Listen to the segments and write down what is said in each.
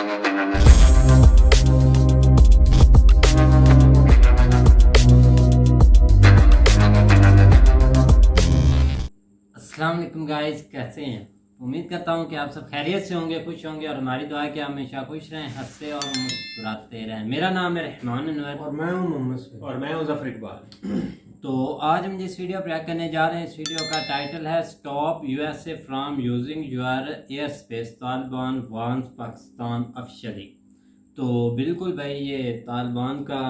अस्सलाम वालेकुम गाइस, कैसे हैं? उम्मीद करता हूं कि आप सब खैरियत से होंगे, खुश होंगे और हमारी दुआ है कि आप हमेशा खुश रहें, हंसते और मुस्कुराते रहें। मेरा नाम है रहमान अनवर और मैं हूं मोहम्मद सैयद और मैं हूं ज़फ़र इकबाल। तो आज हम जिस वीडियो पर करने जा रहे हैं, इस वीडियो का टाइटल है stop USA from using your air space, Taliban warns Pakistan officially. तो बिल्कुल भाई, ये तालिबान का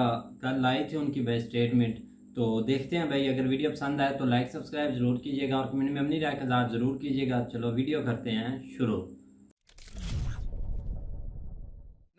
कल आई थी उनकी भाई स्टेटमेंट। तो देखते हैं भाई, अगर वीडियो पसंद आए तो लाइक सब्सक्राइब जरूर कीजिएगा और कमेंट में अपनी राय का इज़हार जरूर कीजिएगा। चलो वीडियो करते हैं शुरू।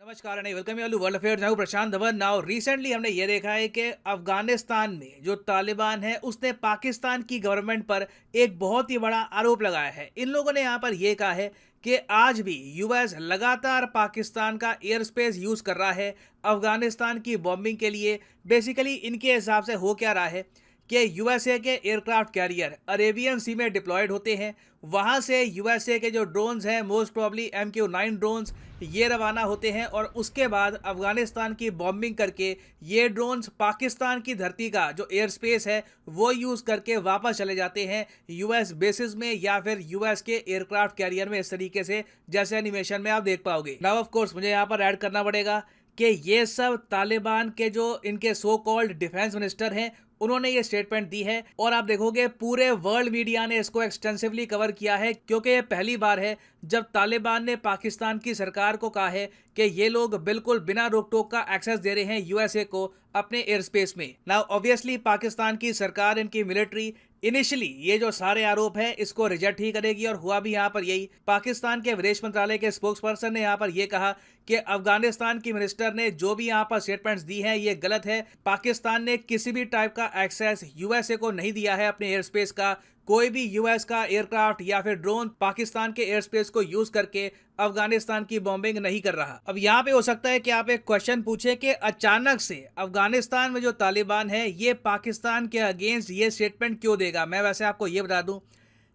नमस्कार and welcome you all to world affairs. मैं हूं प्रशांत धवन। नाउ रिसेंटली हमने ये देखा है कि अफगानिस्तान में जो तालिबान है उसने पाकिस्तान की गवर्नमेंट पर एक बहुत ही बड़ा आरोप लगाया है। इन लोगों ने यहाँ पर यह कहा है कि आज भी यूएस लगातार पाकिस्तान का एयर स्पेस यूज कर रहा है अफगानिस्तान की बॉम्बिंग के लिए। बेसिकली इनके हिसाब से हो क्या रहा है कि यूएसए के एयरक्राफ्ट कैरियर अरेबियन सी में डिप्लॉयड होते हैं। वहां से यूएसए के जो ड्रोन्स हैं, मोस्ट प्रॉब्ली MQ-9 ड्रोन्स, ये रवाना होते हैं और उसके बाद अफगानिस्तान की बॉम्बिंग करके ये ड्रोन्स पाकिस्तान की धरती का जो एयर स्पेस है वो यूज़ करके वापस चले जाते हैं यूएस बेसिस में या फिर यूएस के एयरक्राफ्ट कैरियर में, इस तरीके से जैसे एनिमेशन में आप देख पाओगे। नाउ ऑफ कोर्स मुझे यहाँ पर ऐड करना पड़ेगा कि ये सब तालिबान के जो इनके सो कॉल्ड डिफेंस मिनिस्टर हैं उन्होंने ये स्टेटमेंट दी है और आप देखोगे पूरे वर्ल्ड मीडिया ने इसको एक्सटेंसिवली कवर किया है, क्योंकि ये पहली बार है जब तालिबान ने पाकिस्तान की सरकार को कहा है कि ये लोग बिल्कुल बिना रोक टोक का एक्सेस दे रहे हैं यूएसए को अपने एयर स्पेस में। नाउ ऑब्वियसली पाकिस्तान की सरकार, इनकी मिलिट्री इनिशियली ये जो सारे आरोप है इसको रिजेक्ट ही करेगी और हुआ भी यहाँ पर यही। पाकिस्तान के विदेश मंत्रालय के स्पोक्स पर्सन ने यहाँ पर यह कहा कि अफगानिस्तान की मिनिस्टर ने जो भी यहाँ पर स्टेटमेंट्स दी हैं ये गलत है। पाकिस्तान ने किसी भी टाइप का एक्सेस यूएसए को नहीं दिया है अपने एयर स्पेस का। कोई भी यूएस का एयरक्राफ्ट या फिर ड्रोन पाकिस्तान के एयर स्पेस को यूज करके अफगानिस्तान की बॉम्बिंग नहीं कर रहा। अब यहाँ पे हो सकता है कि आप एक क्वेश्चन पूछे कि अचानक से अफगानिस्तान में जो तालिबान है ये पाकिस्तान के अगेंस्ट ये स्टेटमेंट क्यों देगा। मैं वैसे आपको ये बता दूं,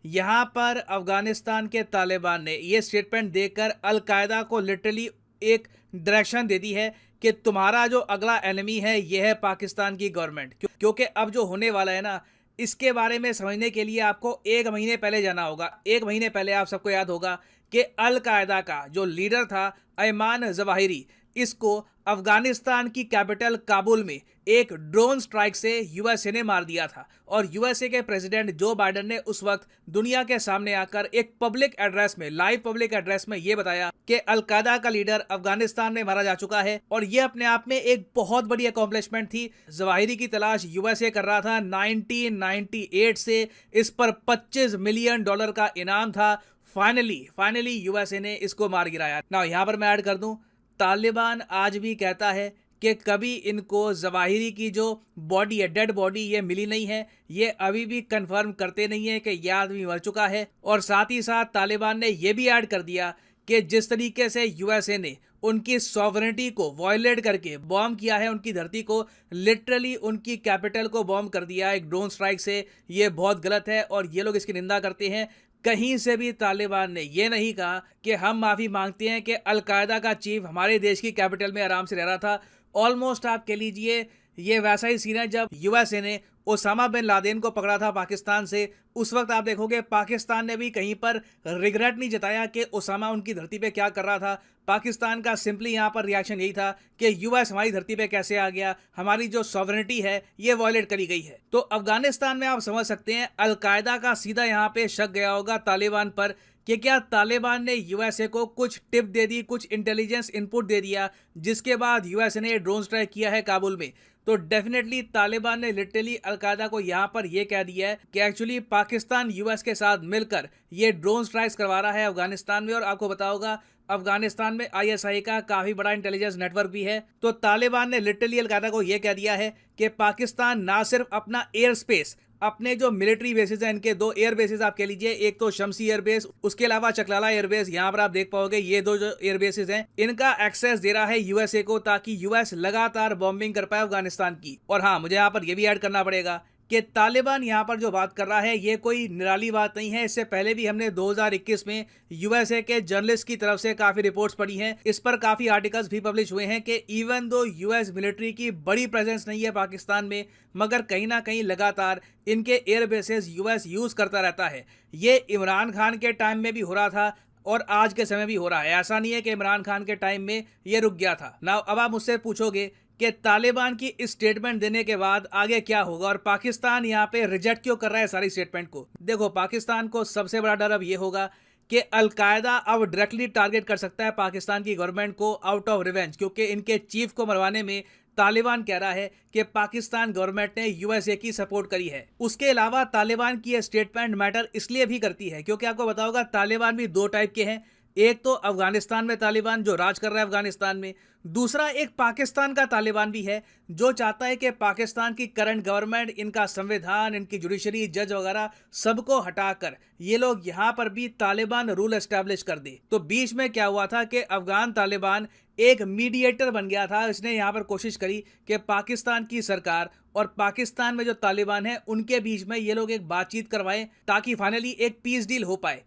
यहाँ पर अफगानिस्तान के तालिबान ने ये स्टेटमेंट देकर अलकायदा को लिटरली एक डायरेक्शन दे दी है कि तुम्हारा जो अगला एनिमी है ये है पाकिस्तान की गवर्नमेंट। क्योंकि अब जो होने वाला है ना, इसके बारे में समझने के लिए आपको 1 महीने पहले जाना होगा। 1 महीने पहले आप सबको याद होगा कि अल-कायदा का जो लीडर था अयमान जवाहिरी, इसको अफगानिस्तान की कैपिटल काबुल में एक ड्रोन स्ट्राइक से यूएसए ने मार दिया था। और यूएसए के प्रेसिडेंट जो बाइडेन ने उस वक्त दुनिया के सामने आकर एक पब्लिक एड्रेस में, लाइव पब्लिक एड्रेस में ये बताया कि अल-कायदा का लीडर अफगानिस्तान में मारा जा चुका है। और ये अपने आप में एक बहुत बड़ी अकॉम्प्लिशमेंट थी। जवाहिरी की तलाश यूएसए कर रहा था 1998 से, इस पर $25 मिलियन का इनाम था। फाइनली यूएसए ने इसको मार गिराया। ना यहाँ पर मैं ऐड कर दूं, तालिबान आज भी कहता है कि कभी इनको जवाहिरी की जो बॉडी है, डेड बॉडी, ये मिली नहीं है। ये अभी भी कंफर्म करते नहीं है कि यह आदमी मर चुका है। और साथ ही साथ तालिबान ने यह भी ऐड कर दिया कि जिस तरीके से यूएसए ने उनकी सॉवरेनिटी को वायलेट करके बॉम्ब किया है, उनकी धरती को, लिटरली उनकी कैपिटल को बॉम्ब कर दिया एक ड्रोन स्ट्राइक से, ये बहुत गलत है और ये लोग इसकी निंदा करते हैं। कहीं से भी तालिबान ने यह नहीं कहा कि हम माफी मांगते हैं कि अल-कायदा का चीफ हमारे देश की कैपिटल में आराम से रह रहा था। ऑलमोस्ट आप कह लीजिए ये वैसा ही सीन है जब यूएसए ने ओसामा बिन लादेन को पकड़ा था पाकिस्तान से। उस वक्त आप देखोगे पाकिस्तान ने भी कहीं पर रिग्रेट नहीं जताया कि ओसामा उनकी धरती पे क्या कर रहा था। पाकिस्तान का सिंपली यहाँ पर रिएक्शन यही था कि यूएस हमारी धरती पे कैसे आ गया, हमारी जो सॉवरेनिटी है ये वायलेट करी गई है। तो अफगानिस्तान में आप समझ सकते हैं अल-कायदा का सीधा यहाँ पे शक गया होगा तालिबान पर कि क्या तालिबान ने यूएसए को कुछ टिप दे दी, कुछ इंटेलिजेंस इनपुट दे दिया, जिसके बाद यूएसए ने ड्रोन स्ट्राइक किया है काबुल में। तो डेफिनेटली तालिबान ने लिटरली अल-कायदा को यहाँ पर यह कह दिया है कि एक्चुअली पाकिस्तान यूएस के साथ मिलकर ये ड्रोन स्ट्राइक्स करवा रहा है अफगानिस्तान में। और आपको बताओगा अफगानिस्तान में आईएसआई का काफी बड़ा इंटेलिजेंस नेटवर्क भी है। तो तालिबान ने लिटरली अल-कायदा को यह कह दिया है कि पाकिस्तान ना सिर्फ अपना एयर स्पेस, अपने जो मिलिट्री बेसिस हैं, इनके 2 एयर बेसिस आप कह लीजिए, एक तो शमसी एयर बेस, उसके अलावा चकलाला एयर बेस, यहाँ पर आप देख पाओगे ये 2 जो एयर बेसिस हैं इनका एक्सेस दे रहा है यूएसए को, ताकि यूएस लगातार बॉम्बिंग कर पाए अफगानिस्तान की। और हाँ, मुझे यहाँ पर यह भी ऐड करना पड़ेगा कि तालिबान यहाँ पर जो बात कर रहा है ये कोई निराली बात नहीं है। इससे पहले भी हमने 2021 में यूएसए के जर्नलिस्ट की तरफ से काफ़ी रिपोर्ट्स पढ़ी हैं, इस पर काफ़ी आर्टिकल्स भी पब्लिश हुए हैं कि इवन दो यूएस मिलिट्री की बड़ी प्रेजेंस नहीं है पाकिस्तान में, मगर कहीं ना कहीं लगातार इनके एयर बेसेस यूएस यूज़ करता रहता है। ये इमरान खान के टाइम में भी हो रहा था और आज के समय भी हो रहा है। ऐसा नहीं है कि इमरान खान के टाइम में ये रुक गया था ना। अब आप मुझसे पूछोगे कि तालिबान की स्टेटमेंट देने के बाद आगे क्या होगा और पाकिस्तान यहाँ पे रिजेक्ट क्यों कर रहा है सारी स्टेटमेंट को। देखो, पाकिस्तान को सबसे बड़ा डर अब ये होगा कि अलकायदा अब डायरेक्टली टारगेट कर सकता है पाकिस्तान की गवर्नमेंट को आउट ऑफ रिवेंज, क्योंकि इनके चीफ को मरवाने में तालिबान कह रहा है कि पाकिस्तान गवर्नमेंट ने यूएसए की सपोर्ट करी है। उसके अलावा तालिबान की यह स्टेटमेंट मैटर इसलिए भी करती है क्योंकि आपको बताओगा तालिबान भी दो टाइप के हैं। एक तो अफगानिस्तान में तालिबान जो राज कर रहा है अफगानिस्तान में, दूसरा एक पाकिस्तान का तालिबान भी है जो चाहता है कि पाकिस्तान की करंट गवर्नमेंट, इनका संविधान, इनकी जुडिशरी, जज वगैरह सबको हटाकर ये लोग यहाँ पर भी तालिबान रूल एस्टैब्लिश कर दे। तो बीच में क्या हुआ था कि अफगान तालिबान एक मीडिएटर बन गया था। इसने यहाँ पर कोशिश करी कि पाकिस्तान की सरकार और पाकिस्तान में जो तालिबान है उनके बीच में ये लोग एक बातचीत करवाएं ताकि फाइनली एक पीस डील हो पाए।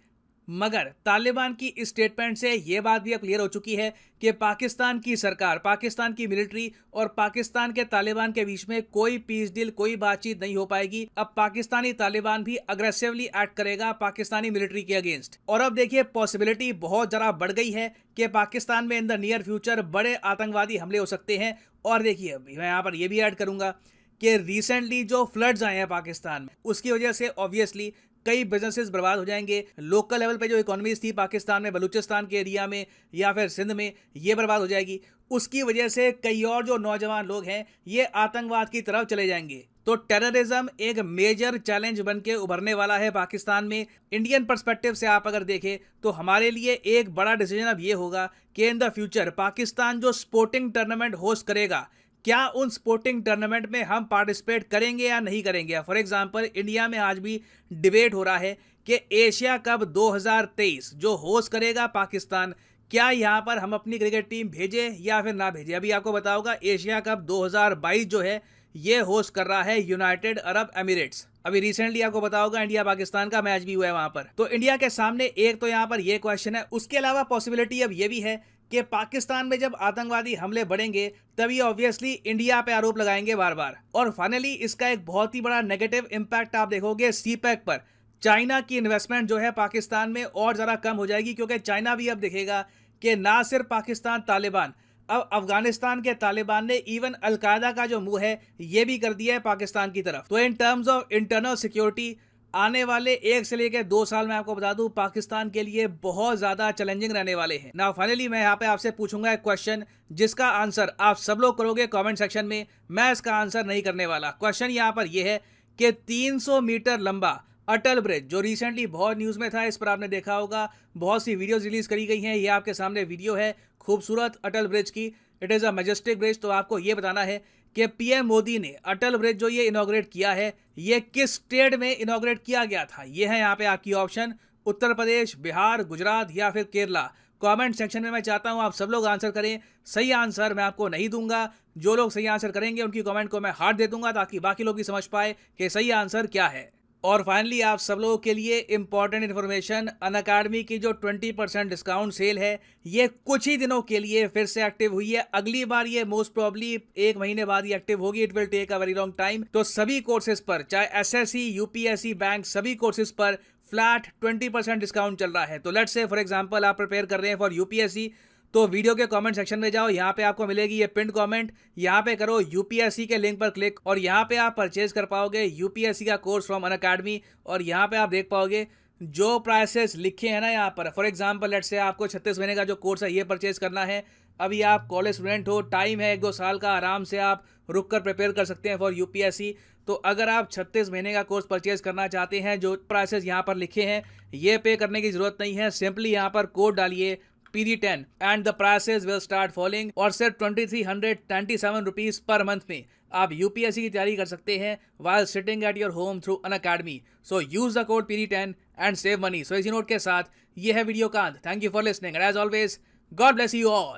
मगर तालिबान की स्टेटमेंट से ये बात भी अब क्लियर हो चुकी है कि पाकिस्तान की सरकार, पाकिस्तान की मिलिट्री और पाकिस्तान के तालिबान के बीच में कोई पीस डील, कोई बातचीत नहीं हो पाएगी। अब पाकिस्तानी तालिबान भी अग्रेसिवली एक्ट करेगा पाकिस्तानी मिलिट्री के अगेंस्ट। और अब देखिए, पॉसिबिलिटी बहुत ज़रा बढ़ गई है कि पाकिस्तान में इन द नियर फ्यूचर बड़े आतंकवादी हमले हो सकते हैं। और देखिए, मैं यहाँ पर यह भी ऐड करूंगा कि रिसेंटली जो फ्लड्स आए हैं पाकिस्तान में, उसकी वजह से ऑब्वियसली कई बिजनेसेस बर्बाद हो जाएंगे। लोकल लेवल पे जो इकोनॉमीज थी पाकिस्तान में, बलूचिस्तान के एरिया में या फिर सिंध में, ये बर्बाद हो जाएगी। उसकी वजह से कई और जो नौजवान लोग हैं ये आतंकवाद की तरफ चले जाएंगे। तो टेररिज्म एक मेजर चैलेंज बन के उभरने वाला है पाकिस्तान में। इंडियन पर्सपेक्टिव से आप अगर देखें तो हमारे लिए एक बड़ा डिसीजन अब ये होगा कि इन द फ्यूचर पाकिस्तान जो स्पोर्टिंग टूर्नामेंट होस्ट करेगा, क्या उन स्पोर्टिंग टूर्नामेंट में हम पार्टिसिपेट करेंगे या नहीं करेंगे। फॉर एग्जांपल, इंडिया में आज भी डिबेट हो रहा है कि एशिया कप 2023 जो होस्ट करेगा पाकिस्तान, क्या यहाँ पर हम अपनी क्रिकेट टीम भेजे या फिर ना भेजे। अभी आपको बताऊंगा एशिया कप 2022 जो है ये होस्ट कर रहा है यूनाइटेड अरब एमिरेट्स। अभी रिसेंटली आपको बताऊंगा इंडिया पाकिस्तान का मैच भी हुआ है वहां पर। तो इंडिया के सामने एक तो यहाँ पर ये क्वेश्चन है। उसके अलावा पॉसिबिलिटी अब ये भी है कि पाकिस्तान में जब आतंकवादी हमले बढ़ेंगे तभी ऑब्वियसली इंडिया पे आरोप लगाएंगे बार बार। और फाइनली इसका एक बहुत ही बड़ा नेगेटिव इंपैक्ट आप देखोगे सीपैक पर। चाइना की इन्वेस्टमेंट जो है पाकिस्तान में और ज़रा कम हो जाएगी, क्योंकि चाइना भी अब देखेगा कि ना सिर्फ पाकिस्तान तालिबान, अब अफगानिस्तान के तालिबान ने इवन अलकायदा का जो मुंह है ये भी कर दिया है पाकिस्तान की तरफ। तो in terms of internal security आने वाले 1 से लेकर 2 साल में आपको बता दूं पाकिस्तान के लिए बहुत ज्यादा चैलेंजिंग रहने वाले हैं। नाउ फाइनली मैं यहाँ पे आपसे पूछूंगा एक क्वेश्चन जिसका आंसर आप सब लोग करोगे कमेंट सेक्शन में। मैं इसका आंसर नहीं करने वाला। क्वेश्चन यहाँ पर यह है कि 300 मीटर लंबा अटल ब्रिज जो रिसेंटली बहुत न्यूज में था, इस पर आपने देखा होगा बहुत सी वीडियोज रिलीज करी गई हैं। ये आपके सामने वीडियो है खूबसूरत अटल ब्रिज की। It is a majestic bridge. तो आपको ये बताना है कि पीएम मोदी ने अटल ब्रिज जो ये इनॉग्रेट किया है ये किस स्टेट में इनॉग्रेट किया गया था। ये है यहाँ पे आपकी ऑप्शन, उत्तर प्रदेश, बिहार, गुजरात या फिर केरला। कमेंट सेक्शन में मैं चाहता हूँ आप सब लोग आंसर करें। सही आंसर मैं आपको नहीं दूंगा, जो लोग सही आंसर करेंगे उनकी कमेंट को मैं हार्ट दे दूंगा ताकि बाकी लोग भी समझ पाए कि सही आंसर क्या है। और फाइनली आप सब लोगों के लिए इंपॉर्टेंट इन्फॉर्मेशन, अनअकैडमी की जो 20% डिस्काउंट सेल है ये कुछ ही दिनों के लिए फिर से एक्टिव हुई है। अगली बार ये मोस्ट प्रॉब्ली 1 महीने बाद ही एक्टिव होगी। It will take a very long time. तो सभी कोर्सेज पर, चाहे एसएससी, यूपीएससी, बैंक, सभी कोर्सेज पर फ्लैट 20% डिस्काउंट चल रहा है। तो लेट्स से फॉर एग्जांपल आप प्रिपेयर कर रहे हैं फॉर यूपीएससी, तो वीडियो के कमेंट सेक्शन में जाओ, यहाँ पे आपको मिलेगी ये पिन कमेंट, यहाँ पे करो यूपीएससी के लिंक पर क्लिक और यहाँ पे आप परचेज कर पाओगे यूपीएससी का कोर्स फ्रॉम अनअकैडमी। और यहाँ पे आप देख पाओगे जो प्राइसेस लिखे हैं ना यहाँ पर। फॉर एग्जांपल लेट्स से आपको 36 महीने का जो कोर्स है ये परचेज करना है। अभी आप कॉलेज स्टूडेंट हो, टाइम है 1-2 साल का, आराम से आप रुक कर प्रिपेयर कर सकते हैं फॉर यूपीएससी। तो अगर आप 36 महीने का कोर्स परचेज करना चाहते हैं, जो प्राइसेस यहाँ पर लिखे हैं ये पे करने की जरूरत नहीं है। सिंपली यहाँ पर कोड डालिए PD10 and the prices will start falling और सिर्फ 2397 रुपीज पर मंथ में आप यूपीएससी की तैयारी कर सकते हैं while sitting at your home through Unacademy. So use the code PD10 and save money. So इसी नोट के साथ ये है वीडियो का अंत। Thank you for listening and as always God bless you all.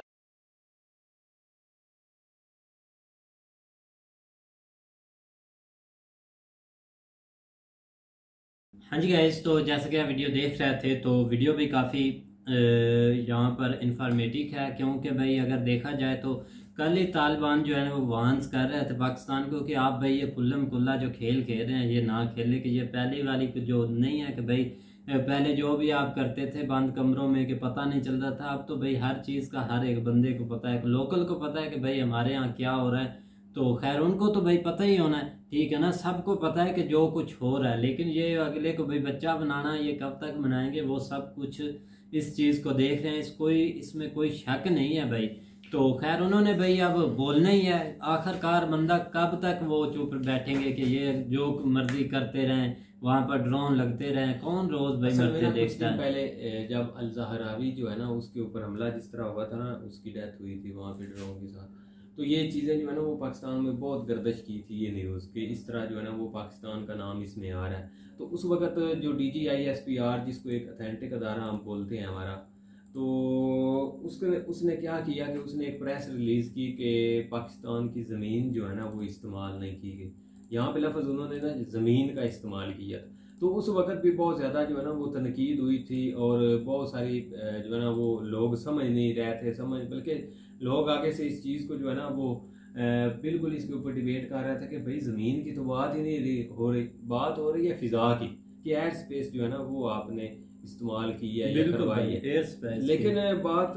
हाँ जी गाइस, तो जैसे कि आप वीडियो देख रहे थे तो वीडियो भी काफ़ी यहाँ पर इंफॉर्मेटिव है, क्योंकि भाई अगर देखा जाए तो कल ही तालिबान जो है ना वो वार्न्स कर रहे थे पाकिस्तान को कि आप भाई ये खुल्लम खुल्ला जो खेल खेल रहे हैं ये ना खेले, कि ये पहली वाली जो नहीं है कि भाई पहले जो भी आप करते थे बंद कमरों में कि पता नहीं चल रहा था, अब तो भाई हर चीज़ का हर एक बंदे को पता है, लोकल को पता है कि भाई हमारे यहाँ क्या हो रहा है। तो खैर उनको तो भाई पता ही होना है, ठीक है ना, सबको पता है कि जो कुछ हो रहा है, लेकिन ये अगले को भाई बच्चा बनाना ये कब तक बनाएंगे, वो सब कुछ इस चीज़ को देख रहे हैं, इसमें कोई शक नहीं है भाई। तो खैर उन्होंने भाई अब बोलना ही है, आखिरकार बंदा कब तक वो चुप बैठेंगे कि ये जो मर्जी करते रहें, वहाँ पर ड्रोन लगते रहें, कौन रोज भाई मरते देखता है। पहले जब अल ज़हरावी जो है ना उसके ऊपर हमला जिस तरह हुआ था ना, उसकी डेथ हुई थी वहाँ पे ड्रोन के साथ, तो ये चीज़ें जो है ना वो पाकिस्तान में बहुत गर्दिश की थी ये न्यूज़ कि इस तरह जो है ना वो पाकिस्तान का नाम इसमें आ रहा है। तो उस वक़्त जो DGISPR जिसको एक अथेंटिक अदारा हम बोलते हैं हमारा, तो उसने क्या किया कि उसने एक प्रेस रिलीज़ की कि पाकिस्तान की ज़मीन जो है ना वो इस्तेमाल नहीं की गई। यहाँ पे लफ्ज़ उन्होंने ना ज़मीन का इस्तेमाल किया। तो उस वक़्त भी बहुत ज़्यादा जो है ना वो तनकीद हुई थी और बहुत सारी जो है ना वो लोग समझ नहीं रहे थे, बल्कि लोग आगे से इस चीज़ को जो है ना वो बिल्कुल इसके ऊपर डिबेट कर रहा था कि भाई ज़मीन की तो बात ही नहीं हो रही, बात हो रही है फ़िज़ा की, कि एयर स्पेस जो है ना वो आपने इस्तेमाल की है या करवाई है। लेकिन बात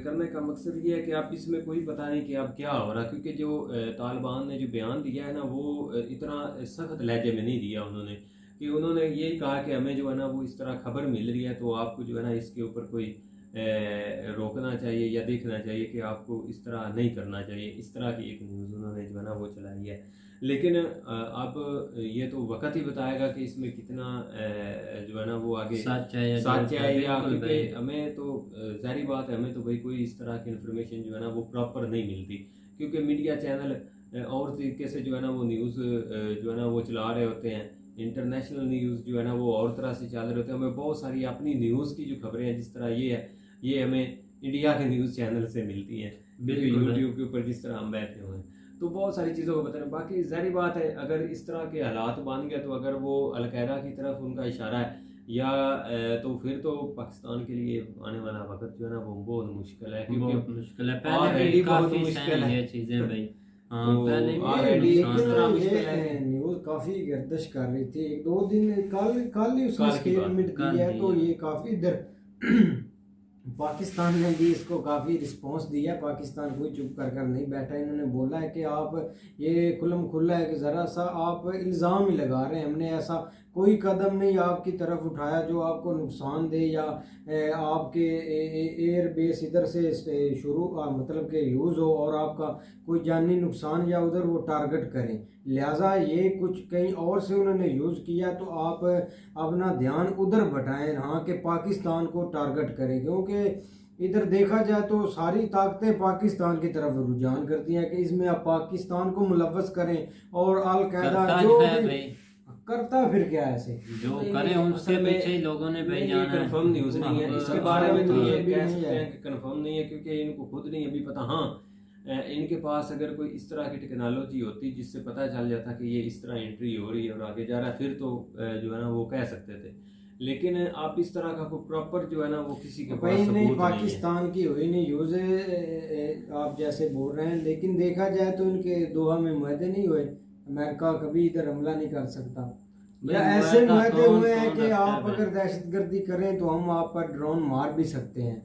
करने का मकसद ये है कि आप इसमें कोई पता नहीं कि अब क्या हो रहा, क्योंकि जो तालिबान ने जो बयान दिया है ना वो इतना सख्त लहजे में नहीं दिया उन्होंने, कि उन्होंने यही कहा कि हमें जो है ना वो इस तरह खबर मिल रही है तो आपको जो है ना इसके ऊपर कोई रोकना चाहिए या देखना चाहिए कि आपको इस तरह नहीं करना चाहिए। इस तरह की एक न्यूज़ उन्होंने जो है ना वो चलाई है। लेकिन अब ये तो वक्त ही बताएगा कि इसमें कितना जो है ना वो आगे सच है या, क्योंकि हमें तो ज़ाहिर बात है हमें तो भाई कोई इस तरह की इन्फॉर्मेशन जो है ना वो प्रॉपर नहीं मिलती, क्योंकि मीडिया चैनल और तरीके से जो है ना वो न्यूज़ जो है ना वो चला रहे होते हैं, इंटरनेशनल न्यूज़ जो है ना वो और तरह से चल रहे होते हैं। हमें बहुत सारी अपनी न्यूज़ की जो खबरें हैं, जिस तरह ये है, ये हमें इंडिया के न्यूज़ चैनल से मिलती हैं, बिल्कुल यूट्यूब के ऊपर जिस तरह हम बैठे हुए हैं, तो बहुत सारी चीज़ों को बता रहे हैं। बाकी ज़ाहिर बात है अगर इस तरह के हालात बन गए, तो अगर वो अलकायदा की तरफ उनका इशारा है या तो फिर तो पाकिस्तान के लिए आने वाला वक्त जो है ना वो बहुत मुश्किल है, क्योंकि मुश्किल है, पहले भी बहुत मुश्किल है ये चीज़ें भाई। हाँ पहले न्यूज़ काफ़ी गर्दिश कर रही थी, एक दो दिन कल ही उसने स्टेटमेंट दी है, तो ये काफ़ी इधर पाकिस्तान ने भी इसको काफ़ी रिस्पांस दिया। पाकिस्तान कोई चुप कर नहीं बैठा, इन्होंने बोला है कि आप ये खुल्लम खुल्ला है कि ज़रा सा आप इल्ज़ाम ही लगा रहे हैं, हमने ऐसा कोई कदम नहीं आपकी तरफ उठाया जो आपको नुकसान दे या आपके एयर बेस इधर से शुरू मतलब के यूज़ हो और आपका कोई जानी नुकसान या उधर वो टारगेट करें, लिहाजा ये कुछ कहीं और से उन्होंने यूज़ किया, तो आप अपना ध्यान उधर बटाएं, हाँ कि पाकिस्तान को टारगेट करें, क्योंकि इधर देखा जाए तो सारी ताकतें पाकिस्तान की तरफ रुझान करती हैं कि इसमें आप पाकिस्तान को मुलव्वस करें और अल कायदा जो करता फिर क्या ऐसे जो करे उसके पीछे ही लोगों ने भाई जाना है। कंफर्म न्यूज़ नहीं है इसके बारे में, तो ये कह सकते हैं कि कंफर्म नहीं है, क्योंकि इनको खुद नहीं अभी पता। हाँ इनके पास अगर कोई इस तरह की टेक्नोलॉजी होती जिससे पता चल जाता कि ये इस तरह एंट्री हो रही है और आगे जा रहा है, फिर तो जो है ना वो कह सकते थे, लेकिन आप इस तरह का कोई प्रॉपर जो है ना वो किसी के पास सबूत नहीं। पाकिस्तान की हुई नहीं यूज़ आप जैसे बोल रहे हैं, लेकिन देखा जाए तो इनके दोहा में मुआहदे नहीं हुए, अमेरिका कभी इधर हमला नहीं कर सकता, या ऐसे मुआहदे हुए हैं कि आप अगर दहशतगर्दी करें तो हम आप पर ड्रोन मार भी सकते हैं।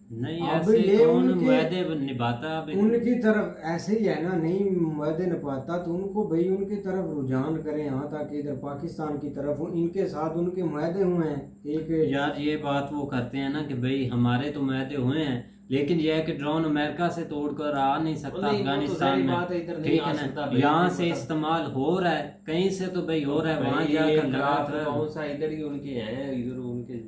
नहीं ऐसे ये मुआहदे निभाता उनकी तरफ ऐसे ही है ना, नहीं मुआहदे निभाता तो उनको भाई उनकी तरफ रुझान करें, यहाँ ताकि इधर पाकिस्तान की तरफ इनके साथ उनके मुआहदे हुए हैं। एक यार ये बात वो करते हैं ना कि भाई हमारे तो मुआहदे हुए हैं, लेकिन यह है कि ड्रोन अमेरिका से तोड़कर आ नहीं सकता अफगानिस्तान में, ठीक है ना, यहाँ से इस्तेमाल हो रहा है, कहीं से तो भाई हो रहा है, वहाँ जाकर लगा कौन सा इधर ही उनके हैं, इधर उनके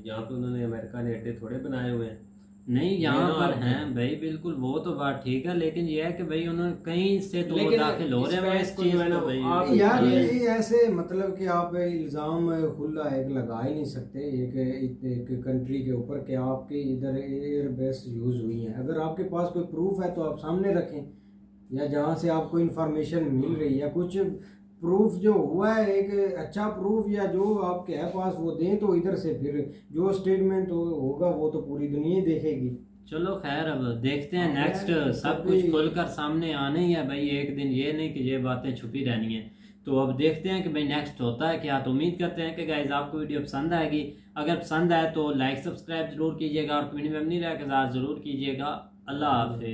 यहाँ पे उन्होंने अमेरिका ने अड्डे थोड़े बनाए हुए हैं, नहीं यहाँ पर हैं भाई, बिल्कुल वो तो बात ठीक है, लेकिन ये है कि भाई उन्होंने कहीं से तो दाखिल हो रहे हैं इस चीज को भाई। यार ये ऐसे मतलब कि आप इल्ज़ाम खुला एक लगा ही नहीं सकते एक कंट्री के ऊपर कि आपके इधर एयर बेस यूज़ हुई है। अगर आपके पास कोई प्रूफ है तो आप सामने रखें, या जहाँ से आपको इंफॉर्मेशन मिल रही है, कुछ प्रूफ जो हुआ है एक अच्छा प्रूफ या जो आपके है पास वो दें, तो इधर से फिर जो स्टेटमेंट होगा वो तो पूरी दुनिया ही देखेगी। चलो खैर, अब देखते हैं हाँ, नेक्स्ट यार, सब कभी- कुछ खुलकर सामने आने ही है भाई, एक दिन ये नहीं कि ये बातें छुपी रहनी है। तो अब देखते हैं कि भाई नेक्स्ट होता है क्या। तो उम्मीद करते हैं कि गाइज आपको वीडियो पसंद आएगी। अगर पसंद आए तो लाइक सब्सक्राइब जरूर कीजिएगा और कम्युनिटी में नहीं रहकर ज़रूर कीजिएगा। अल्लाह हाफिज़।